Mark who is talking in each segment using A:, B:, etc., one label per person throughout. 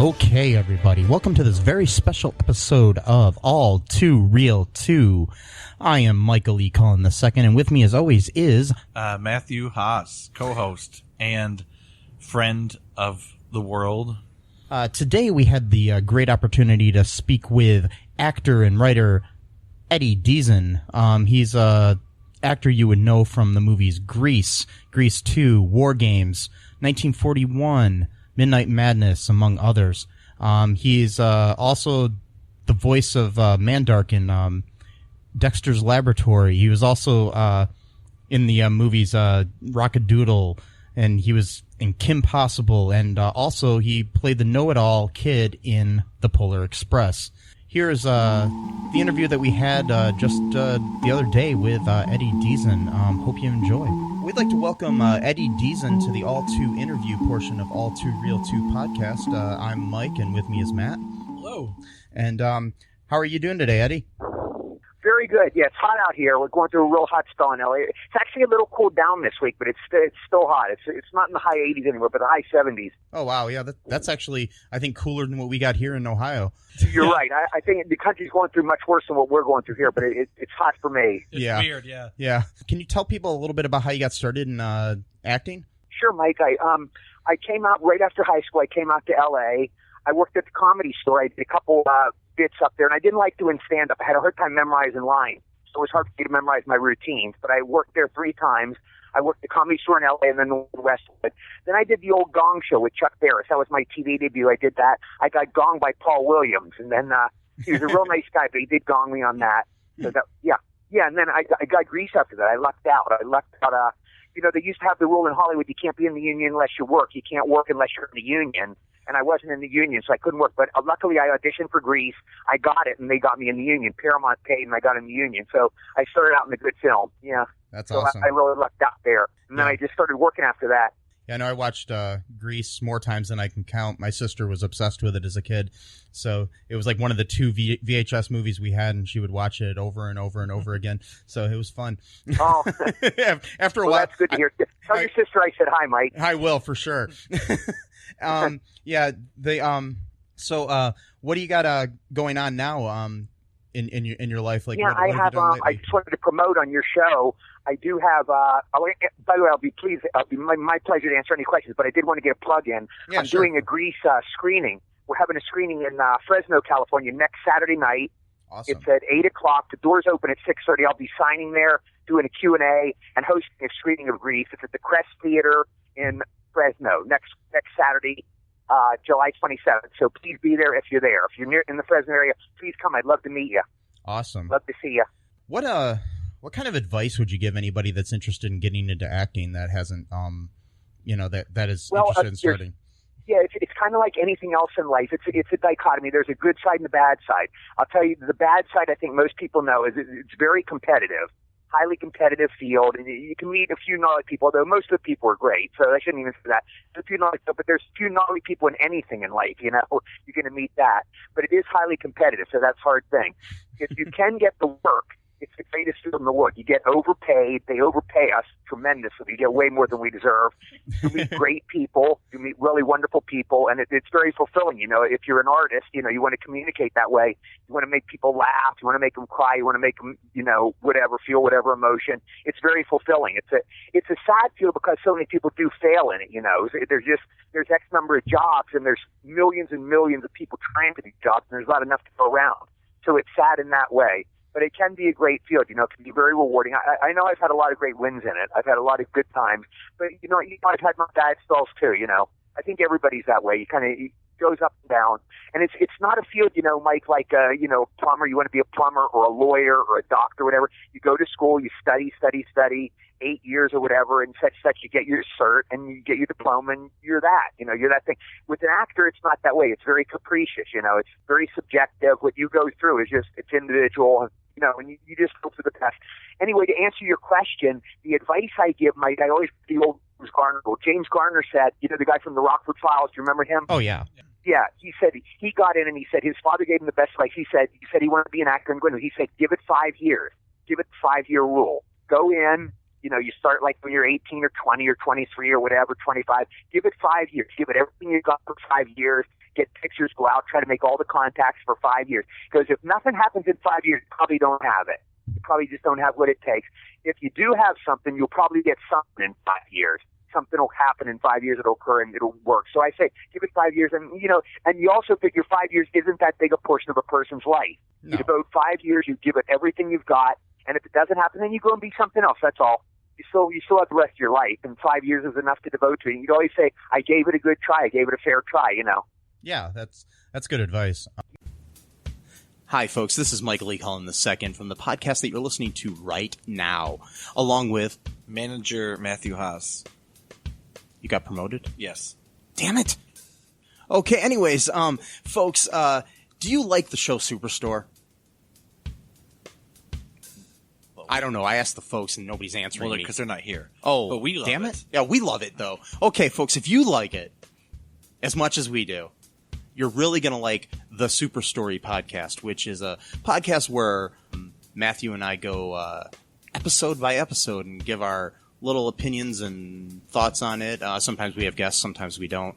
A: Okay, everybody, welcome to this very special episode of All2ReelToo. I am Michael E. Cullen II, and with me, as always, is
B: Matthew Haas, co-host and friend of the world.
A: Today we had the great opportunity to speak with actor and writer Eddie Deezen. He's a actor you would know from the movies Grease, Grease 2, WarGames, 1941, Midnight Madness, among others. He's also the voice of Mandark in Dexter's Laboratory. He was also in the movies Rockadoodle, and he was in Kim Possible, and also he played the know-it-all kid in The Polar Express. Here's the interview that we had just the other day with Eddie Deezen. Hope you enjoy. We'd like to welcome Eddie Deezen to the All2 interview portion of All2ReelToo podcast. I'm Mike, and with me is Matt.
B: Hello.
A: And how are you doing today, Eddie?
C: Very good. Yeah, it's hot out here. We're going through a real hot spell in LA. It's actually a little cooled down this week, but it's still hot. It's not in the high 80s anymore, but the high 70s.
A: Oh, wow. Yeah, that's actually, I think, cooler than what we got here in Ohio.
C: You're right. I think the country's going through much worse than what we're going through here, but it's hot for me.
B: It's weird, yeah.
A: Yeah. Can you tell people a little bit about how you got started in acting?
C: Sure, Mike. I came out right after high school. I came out to L.A. I worked at the Comedy Store. I did a couple bits up there, and I didn't like doing stand-up. I had a hard time memorizing lines, so it was hard for me to memorize my routines. But I worked there 3 times. I worked at the Comedy Store in L.A. and then the Westwood. Then I did the old Gong Show with Chuck Barris. That was my TV debut. I did that. I got gonged by Paul Williams, and then he was a real nice guy, but he did gong me on that. So that, yeah. And then I got Grease after that. I lucked out. They used to have the rule in Hollywood: you can't be in the union unless you work. You can't work unless you're in the union. And I wasn't in the union, so I couldn't work. But luckily, I auditioned for Grease. I got it, and they got me in the union. Paramount paid, and I got in the union. So I started out in a good film. Yeah.
A: That's awesome.
C: I really lucked out there. And then I just started working after that.
A: Yeah, I know I watched Grease more times than I can count. My sister was obsessed with it as a kid. So it was like one of the 2 VHS movies we had, and she would watch it over and over and over again. So it was fun.
C: Oh.
A: After a while.
C: That's good to hear. Tell your sister I said hi, Mike.
A: I will, for sure. Yeah, so what do you got going on now in your life? Like,
C: yeah,
A: what have you done lately?
C: I just wanted to promote on your show. I do have, by the way, I'll be my pleasure to answer any questions, but I did want to get a plug in.
A: Yeah,
C: I'm
A: sure.
C: doing a Grease screening. We're having a screening in Fresno, California next Saturday night.
A: Awesome.
C: It's at 8 o'clock. The doors open at 6:30. I'll be signing there, doing a Q&A, and hosting a screening of Grease. It's at the Crest Theater in Fresno next Saturday, July 27th. So please be there if you're there. If you're in the Fresno area, please come. I'd love to meet you.
A: Awesome.
C: Love to see you.
A: What kind of advice would you give anybody that's interested in getting into acting that hasn't, that is interested in starting?
C: Yeah, it's kind of like anything else in life. It's a dichotomy. There's a good side and a bad side. I'll tell you, the bad side, I think most people know, is it's very competitive, highly competitive field, and you can meet a few gnarly people, although most of the people are great, so I shouldn't even say that. There's a few gnarly people, but there's a few gnarly people in anything in life, you're going to meet that. But it is highly competitive, so that's a hard thing. If you can get the work, it's the greatest field in the world. You get overpaid. They overpay us tremendously. We get way more than we deserve. You meet great people. You meet really wonderful people, and it's very fulfilling. If you're an artist, you want to communicate that way. You want to make people laugh. You want to make them cry. You want to make them, feel whatever emotion. It's very fulfilling. It's a sad field because so many people do fail in it. There's X number of jobs, and there's millions and millions of people trying for these jobs, and there's not enough to go around. So it's sad in that way. But it can be a great field, it can be very rewarding. I know I've had a lot of great wins in it. I've had a lot of good times. But, I've had my bad stalls too, I think everybody's that way. It goes up and down. And it's not a field, Mike, like, plumber. You want to be a plumber or a lawyer or a doctor or whatever. You go to school, you study, 8 years or whatever, and such, you get your cert and you get your diploma and you're that, you're that thing. With an actor, it's not that way. It's very capricious, it's very subjective. What you go through is it's individual, and you just hope for the best. Anyway, to answer your question, the advice I give, Mike, I always the old James Garner. James Garner said, the guy from the Rockford Files, do you remember him?
A: Oh, yeah.
C: Yeah, he said he got in and he said his father gave him the best advice. He said he wanted to be an actor in Gwynedd. He said, give it 5 years. Give it the 5-year rule. Go in, You start like when you're 18 or 20 or 23 or whatever, 25. Give it 5 years. Give it everything you got for 5 years. Get pictures, go out, try to make all the contacts for 5 years. Because if nothing happens in 5 years, you probably don't have it. You probably just don't have what it takes. If you do have something, you'll probably get something in 5 years. Something will happen in 5 years, it'll occur, and it'll work. So I say, give it 5 years. And, and you also figure 5 years isn't that big a portion of a person's life. No. You devote 5 years, you give it everything you've got, and if it doesn't happen, then you go and be something else. That's all. You still have the rest of your life, and 5 years is enough to devote to it. You'd always say, I gave it a good try. I gave it a fair try,
A: Yeah, that's good advice.
D: Hi, folks. This is Michael E. Cullen II from the podcast that you're listening to right now, along with
B: manager Matthew Haas.
D: You got promoted?
B: Yes.
D: Damn it. Okay, anyways, folks, do you like the show Superstore? I don't know. I asked the folks and nobody's answering me.
B: Because they're not here.
D: Oh,
B: but we love
D: damn it. Yeah, we love it, though. Okay, folks, if you like it as much as we do, you're really going to like the Super Story podcast, which is a podcast where Matthew and I go episode by episode and give our little opinions and thoughts on it. Sometimes we have guests, sometimes we don't.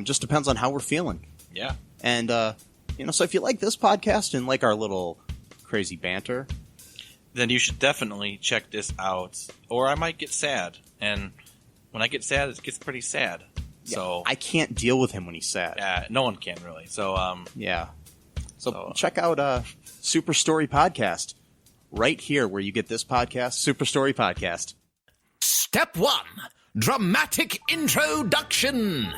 D: Just depends on how we're feeling.
B: Yeah.
D: And, so if you like this podcast and like our little crazy banter,
B: then you should definitely check this out. Or I might get sad. And when I get sad, it gets pretty sad.
D: Yeah,
B: so
D: I can't deal with him when he's sad.
B: Yeah, no one can really. So,
D: yeah. So check out Super Story Podcast right here where you get this podcast, Super Story Podcast.
E: Step 1. Dramatic introduction.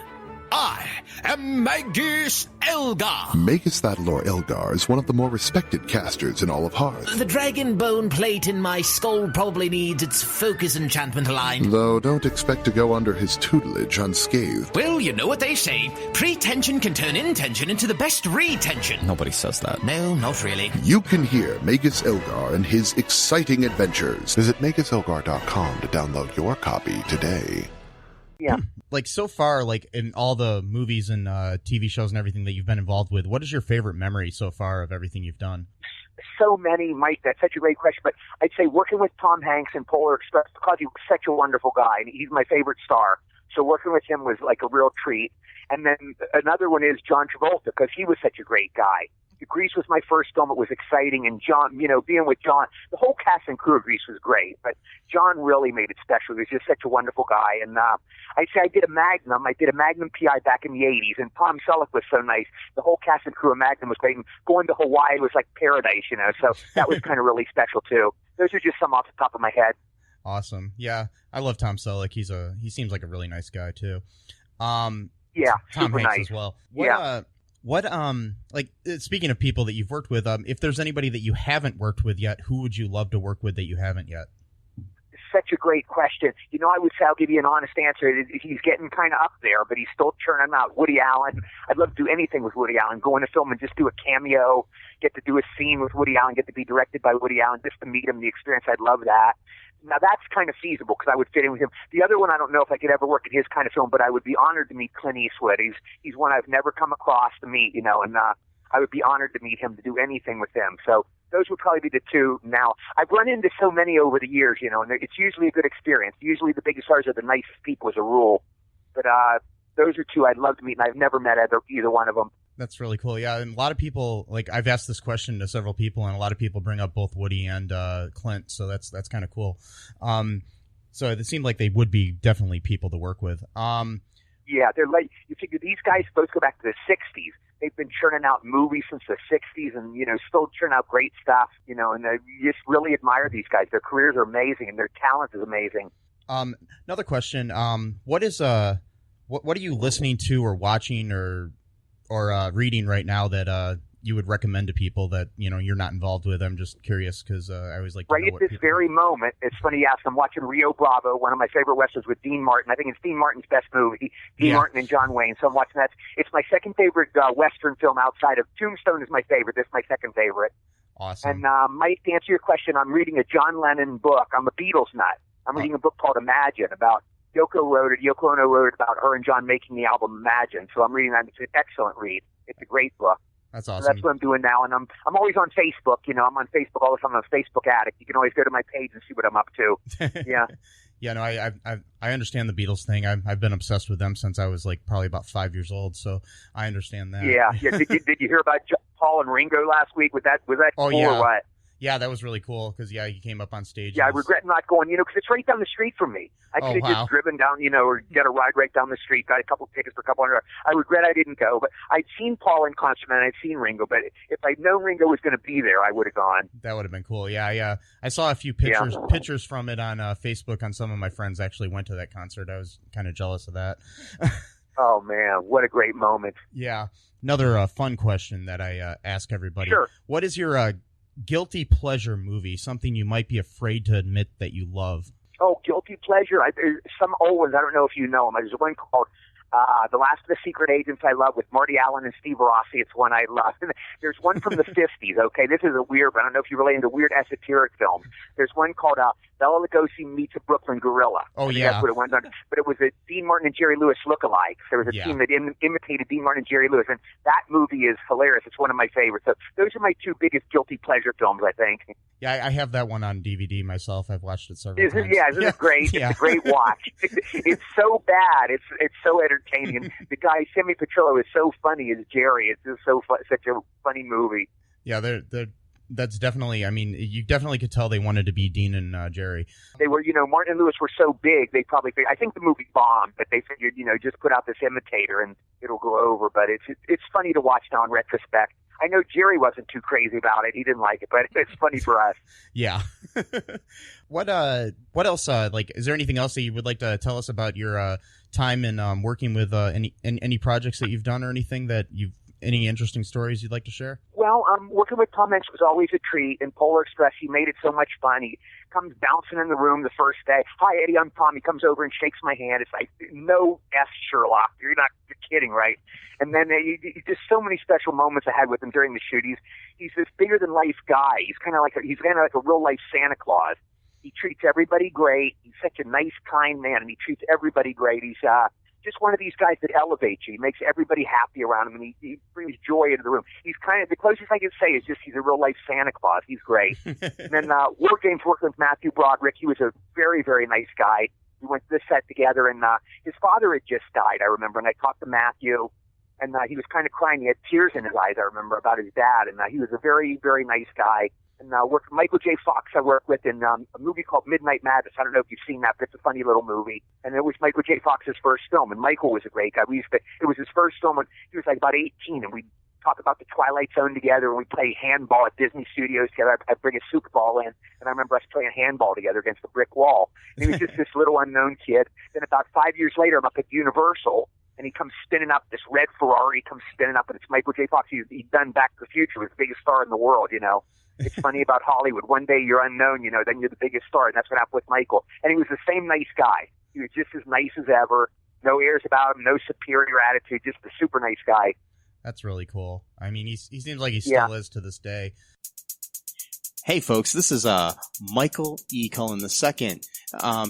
E: I am Magus Elgar.
F: Magus Thatalor Elgar is one of the more respected casters in all of Hearth.
E: The dragon bone plate in my skull probably needs its focus enchantment aligned.
F: Though don't expect to go under his tutelage unscathed.
E: Well, you know what they say. Pretension can turn intention into the best retention.
G: Nobody says that.
E: No, not really.
F: You can hear Magus Elgar and his exciting adventures. Visit MagusElgar.com to download your copy today.
C: Yeah.
A: Like so far, like in all the movies and TV shows and everything that you've been involved with, what is your favorite memory so far of everything you've done?
C: So many, Mike. That's such a great question. But I'd say working with Tom Hanks in Polar Express, because he was such a wonderful guy, and he's my favorite star. So working with him was like a real treat. And then another one is John Travolta, because he was such a great guy. Grease was my first film. It was exciting. And John, being with John, the whole cast and crew of Grease was great. But John really made it special. He was just such a wonderful guy. And I'd say I did a Magnum PI back in the 80s. And Tom Selleck was so nice. The whole cast and crew of Magnum was great. And going to Hawaii was like paradise, So that was kind of really special, too. Those are just some off the top of my head.
A: Awesome. Yeah, I love Tom Selleck. He seems like a really nice guy, too.
C: Yeah,
A: Tom Hanks
C: nice.
A: as well. Speaking of people that you've worked with, if there's anybody that you haven't worked with yet, who would you love to work with that you haven't yet?
C: Such a great question. I would say I'll give you an honest answer. He's getting kind of up there, but he's still churning them out. Woody Allen. I'd love to do anything with Woody Allen. Go in a film and just do a cameo, get to do a scene with Woody Allen, get to be directed by Woody Allen, just to meet him, the experience. I'd love that. Now, that's kind of feasible because I would fit in with him. The other one, I don't know if I could ever work in his kind of film, but I would be honored to meet Clint Eastwood. He's one I've never come across to meet, and I would be honored to meet him, to do anything with him. So those would probably be the two now. I've run into so many over the years, and it's usually a good experience. Usually the biggest stars are the nicest people as a rule. But those are two I'd love to meet, and I've never met either one of them.
A: That's really cool. Yeah, and a lot of people, I've asked this question to several people, and a lot of people bring up both Woody and Clint, so that's kind of cool. So it seemed like they would be definitely people to work with.
C: Yeah, they're you figure these guys both go back to the 60s. They've been churning out movies since the 60s and, still churn out great stuff, and you just really admire these guys. Their careers are amazing, and their talent is amazing.
A: Another question, what are you listening to or watching or reading right now that you would recommend to people that you're not involved with? I'm just curious because I always like to
C: right
A: know
C: at this very moment. It's funny you ask. I'm watching Rio Bravo, one of my favorite westerns with Dean Martin. I think it's Dean Martin's best movie. Dean Martin and John Wayne. So I'm watching that. It's my second favorite western film outside of Tombstone is my favorite. This is my second favorite.
A: Awesome.
C: And Mike, to answer your question, I'm reading a John Lennon book. I'm a Beatles nut. I'm reading a book called Imagine about Yoko Ono wrote it about her and John making the album Imagine. So I'm reading that. It's an excellent read. It's a great book.
A: That's
C: So
A: awesome.
C: that's what I'm doing now, and I'm always on Facebook. I'm on Facebook all the time. I'm a Facebook addict. You can always go to my page and see what I'm up to. Yeah.
A: Yeah, no, I understand the Beatles thing. I've been obsessed with them since I was like probably about 5 years old, so I understand that.
C: Yeah. Did you hear about Paul and Ringo last week? Was that
A: Oh,
C: cool
A: yeah.
C: or what?
A: Yeah, that was really cool because he came up on stage.
C: Yeah, I
A: and was-
C: regret not going, because it's right down the street from me. I
A: Oh,
C: could have
A: wow.
C: just driven down, or get a ride right down the street, got a couple of tickets for a couple $100. I regret I didn't go, but I'd seen Paul in concert and I'd seen Ringo, but if I'd known Ringo was going to be there, I would have gone.
A: That would have been cool. Yeah. I saw a few pictures from it on Facebook. On some of my friends actually went to that concert. I was kind of jealous of that.
C: Oh, man, what a great moment.
A: Yeah. Another fun question that I ask everybody.
C: Sure.
A: What is your guilty pleasure movie? Something you might be afraid to admit that you love.
C: Oh, guilty pleasure. There's some old ones. I don't know if you know them. There's one called The Last of the Secret Agents I love with Marty Allen and Steve Rossi. It's one I love. There's one from the 50s, okay? This is a weird one. I don't know if you're really into weird esoteric films. There's one called Bela Lugosi Meets a Brooklyn Gorilla.
A: Oh,
C: I think
A: yeah.
C: That's what it went on. But it was a Dean Martin and Jerry Lewis lookalike. There was a team that imitated Dean Martin and Jerry Lewis, and that movie is hilarious. It's one of my favorites. So those are my two biggest guilty pleasure films, I think.
A: Yeah, I have that one on DVD myself. I've watched it several times.
C: Isn't it great?
A: Yeah.
C: It's a great watch. It's so bad. It's so entertaining. The guy, Sammy Petrillo, is so funny as Jerry. It's just such a funny movie.
A: Yeah, that's definitely, I mean, you definitely could tell they wanted to be Dean and Jerry.
C: They were, Martin and Lewis were so big, they probably figured, I think the movie bombed, but they figured, just put out this imitator and it'll go over. But it's funny to watch now in retrospect. I know Jerry wasn't too crazy about it. He didn't like it, but it's funny for us.
A: Yeah. What else, is there anything else that you would like to tell us about your time in working with any projects that you've done or anything that any interesting stories you'd like to share?
C: Well, working with Tom Hanks was always a treat. In Polar Express, he made it so much fun. He comes bouncing in the room the first day. Hi, Eddie, I'm Tom. He comes over and shakes my hand. It's like, no S, Sherlock. You're kidding, right? And then just so many special moments I had with him during the shoot. He's this bigger than life guy. He's kind of like a real life Santa Claus. He treats everybody great. He's such a nice, kind man, and he treats everybody great. He's just one of these guys that elevates you. He makes everybody happy around him, and he brings joy into the room. He's kind of, the closest I can say is just he's a real life Santa Claus. He's great. And then WarGames working with Matthew Broderick. He was a very, very nice guy. We went to this set together, and his father had just died, I remember, and I talked to Matthew, and he was kind of crying. He had tears in his eyes, I remember, about his dad, and he was a very, very nice guy. And worked with Michael J. Fox. I worked with in a movie called Midnight Madness. I don't know if you've seen that, but it's a funny little movie. And it was Michael J. Fox's first film, and Michael was a great guy. It was his first film when he was like about 18, and we talk about the Twilight Zone together, and we play handball at Disney Studios together. I'd bring a Super Ball in, and I remember us playing handball together against the brick wall. And he was just this little unknown kid. Then about 5 years later, I'm up at Universal, and he comes spinning up, this red Ferrari comes spinning up, and it's Michael J. Fox. He'd done Back to the Future, was the biggest star in the world, It's funny about Hollywood. One day you're unknown, then you're the biggest star, and that's what happened with Michael. And he was the same nice guy. He was just as nice as ever. No airs about him, no superior attitude, just a super nice guy.
A: That's really cool. I mean, he seems like he still is to this day.
D: Hey, folks, this is Michael E. Cullen II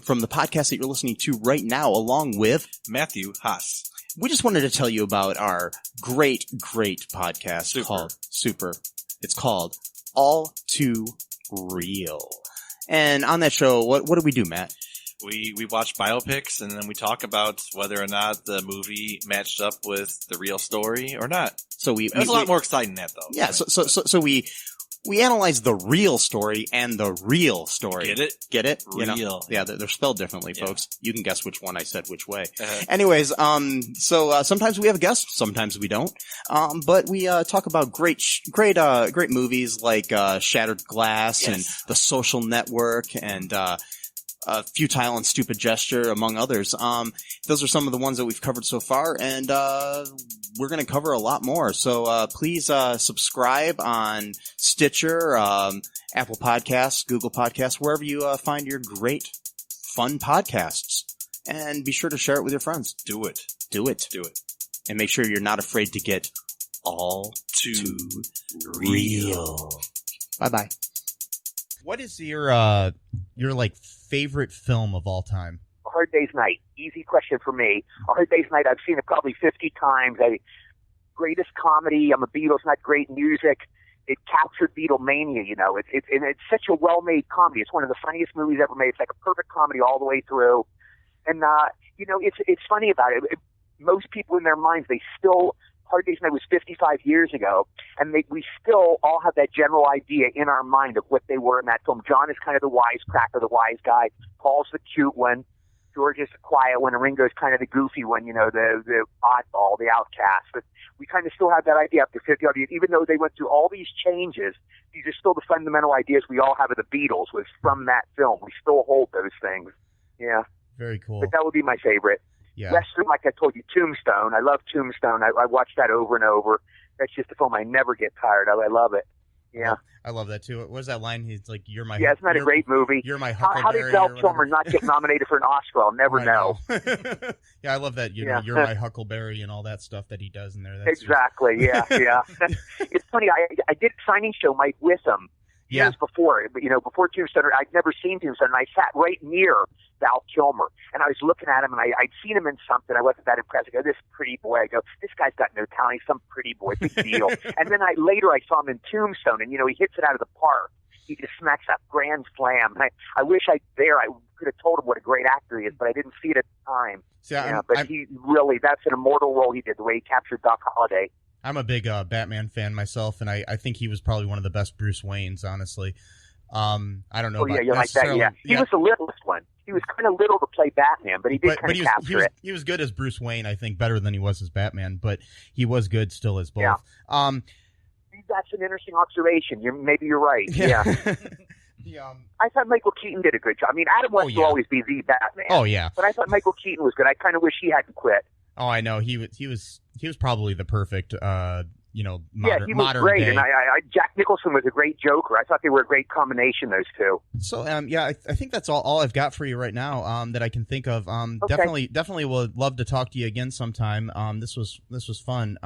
D: from the podcast that you're listening to right now, along with
B: Matthew Haas.
D: We just wanted to tell you about our great podcast called Super. It's called All2Real. And on that show, what do we do, Matt?
B: We watch biopics, and then we talk about whether or not the movie matched up with the real story or not.
D: So
B: It's a lot more exciting than that, though.
D: Yeah, so we analyze the real story and the real story.
B: Get it?
D: Get it?
B: Real.
D: Yeah, they're spelled differently, folks. You can guess which one I said which way. Anyways, so sometimes we have guests, sometimes we don't. But we talk about great movies like Shattered Glass and The Social Network and Futile and Stupid Gesture, among others. Those are some of the ones that we've covered so far, and we're going to cover a lot more. So please subscribe on Stitcher, Apple Podcasts, Google Podcasts, wherever you find your great, fun podcasts. And be sure to share it with your friends.
B: Do it.
D: Do it.
B: Do it.
D: And make sure you're not afraid to get all too real. Bye-bye.
A: What is your favorite film of all time?
C: A Hard Day's Night. Easy question for me. A Hard Day's Night, I've seen it probably 50 times. greatest comedy. I'm a Beatles nut, great music. It captured Beatlemania, you know. It's such a well-made comedy. It's one of the funniest movies ever made. It's like a perfect comedy all the way through. And, you know, it's funny about it. Most people in their minds, they still, Hard Day's Night was 55 years ago, and we still all have that general idea in our mind of what they were in that film. John is kind of the wisecracker, the wise guy. Paul's the cute one. George is the quiet one, and Ringo's kind of the goofy one, you know, the oddball, the outcast. But we kind of still have that idea after 50 years. Even though they went through all these changes, these are still the fundamental ideas we all have of the Beatles was from that film. We still hold those things. Yeah.
A: Very cool.
C: But that would be my favorite.
A: Yeah.
C: Western, like I told you, Tombstone. I love Tombstone. I watch that over and over. That's just a film I never get tired of. I love it. Yeah.
A: I love that too. What was that line? He's like, "You're my."
C: Yeah, isn't that a great movie?
A: You're my
C: How
A: Huckleberry.
C: did Val Kilmer not get nominated for an Oscar? I'll never know.
A: Yeah, I love that. You know, you're my Huckleberry and all that stuff that he does in there. That's
C: exactly. Yeah. It's funny. I did a signing show, Mike, with him years before. But, you know, before Tombstone, I'd never seen Tombstone, and I sat right near Val Kilmer, and I was looking at him, and I'd seen him in something. I wasn't that impressed. I go, this pretty boy. I go, this guy's got no talent. He's some pretty boy, big deal. And then later I saw him in Tombstone, and, you know, he hits it out of the park. He just smacks that grand slam. And I wish I could have told him what a great actor he is, but I didn't see it at the time.
A: See,
C: he really, that's an immortal role he did, the way he captured Doc Holliday.
A: I'm a big Batman fan myself, and I think he was probably one of the best Bruce Waynes, honestly. I don't know.
C: Oh, yeah, you like that, yeah. He was the littlest one. He was kind of little to play Batman, but he did kind of capture it.
A: He was good as Bruce Wayne, I think, better than he was as Batman, but he was good still as both.
C: Yeah. That's an interesting observation. Maybe you're right. Yeah. I thought Michael Keaton did a good job. I mean, Adam West will always be the Batman.
A: Oh, yeah.
C: But I thought Michael Keaton was good. I kind of wish he hadn't quit.
A: Oh, I know. He was probably the perfect you know,
C: he was great,
A: day.
C: And Jack Nicholson was a great Joker. I thought they were a great combination, those two.
A: So, I think that's all I've got for you right now. That I can think of.
C: Okay.
A: Definitely would love to talk to you again sometime. This was fun.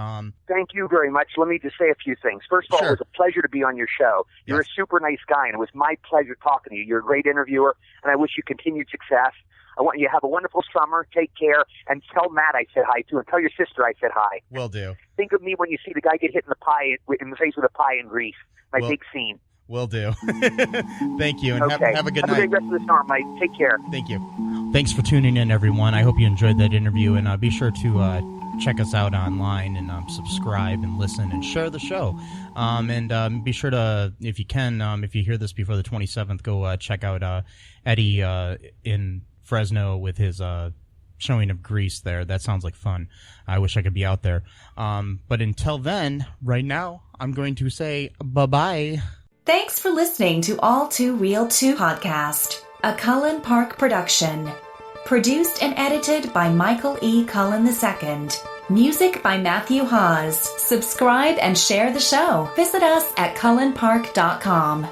C: Thank you very much. Let me just say a few things. First of all, it was a pleasure to be on your show. You're a super nice guy, and it was my pleasure talking to you. You're a great interviewer, and I wish you continued success. I want you to have a wonderful summer. Take care. And tell Matt I said hi, too. And tell your sister I said hi.
A: Will do.
C: Think of me when you see the guy get hit in the face with a pie in Greece. My big scene.
A: Will do. Thank you. And have a good night.
C: Have a great rest of the summer, Mike. Take care.
A: Thank you. Thanks for tuning in, everyone. I hope you enjoyed that interview. And be sure to check us out online and subscribe and listen and share the show. And be sure to, if you can, if you hear this before the 27th, go check out Eddie in Fresno with his showing of Grease there. That sounds like fun. I wish I could be out there. But until then, right now, I'm going to say bye-bye.
G: Thanks for listening to All2ReelToo podcast, a Cullen Park production. Produced and edited by Michael E. Cullen II. Music by Matthew Haas. Subscribe and share the show. Visit us at cullenpark.com.